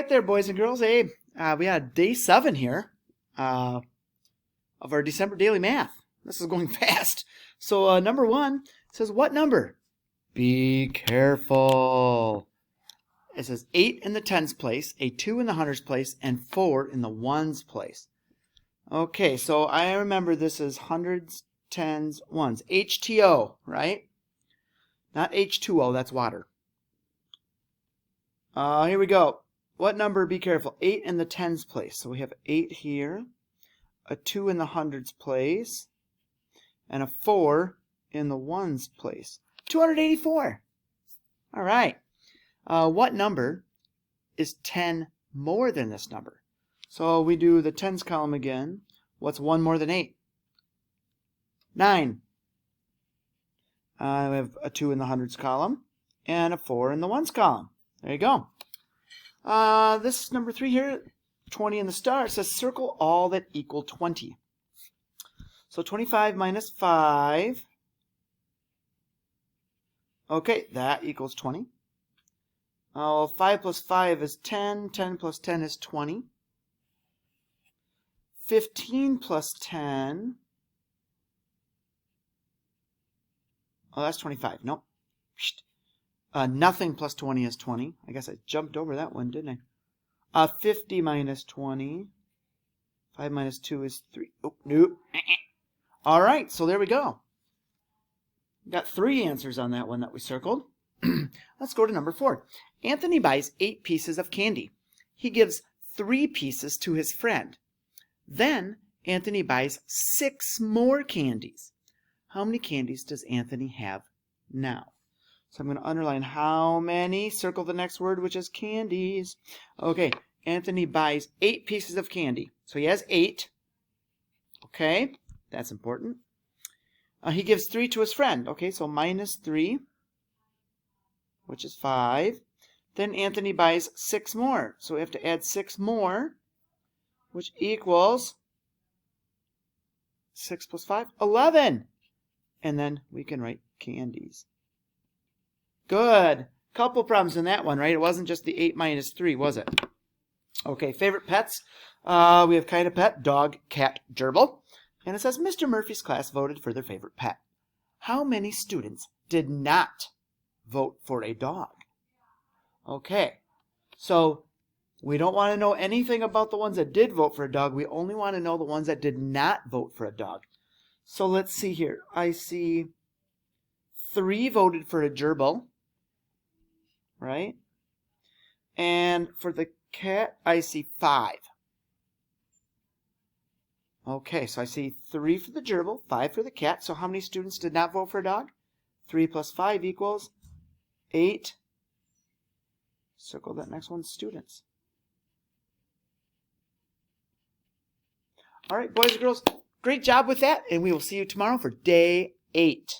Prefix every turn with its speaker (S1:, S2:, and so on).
S1: right there, boys and girls. Hey, we had day 7 here of our December daily math. This is going fast. So number 1 says what number? Be careful. It says 8 in the tens place, a 2 in the hundreds place, and 4 in the ones place. Okay, so I remember this is hundreds, tens, ones. HTO, right? Not H2O, that's water. Here we go. What number? Be careful. 8 in the tens place. So we have 8 here, a 2 in the hundreds place, and a 4 in the ones place. 284. All right. What number is 10 more than this number? So we do the tens column again. What's 1 more than 8? 9. We have a 2 in the hundreds column and a 4 in the ones column. There you go. This number 3 here, 20 in the star, says circle all that equal 20. So 25 minus 5. Okay, that equals 20. 5 plus 5 is 10. 10 plus 10 is 20. 15 plus 10. Oh, that's 25. Nope. Nothing plus 20 is 20. I guess I jumped over that one, didn't I? 50 minus 20. 5 minus 2 is 3. Oh, nope. All right, so there we go. Got 3 answers on that one that we circled. Let's go to number 4. Anthony buys 8 pieces of candy. He gives 3 pieces to his friend. Then Anthony buys 6 more candies. How many candies does Anthony have now? So I'm going to underline how many, circle the next word, which is candies. Okay, Anthony buys 8 pieces of candy. So he has 8. Okay, that's important. He gives 3 to his friend. Okay, so minus 3, which is 5. Then Anthony buys 6 more. So we have to add 6 more, which equals 6 plus 5, 11. And then we can write candies. Good. Couple problems in that one, right? It wasn't just the 8 minus 3, was it? Okay, favorite pets. We have kind of pet, dog, cat, gerbil. And it says Mr. Murphy's class voted for their favorite pet. How many students did not vote for a dog? Okay, so we don't want to know anything about the ones that did vote for a dog. We only want to know the ones that did not vote for a dog. So let's see here. I see 3 voted for a gerbil, right? And for the cat, I see 5. Okay, so I see 3 for the gerbil, 5 for the cat. So how many students did not vote for a dog? 3 plus 5 equals 8. Circle that next one, students. All right, boys and girls, great job with that, and we will see you tomorrow for day 8.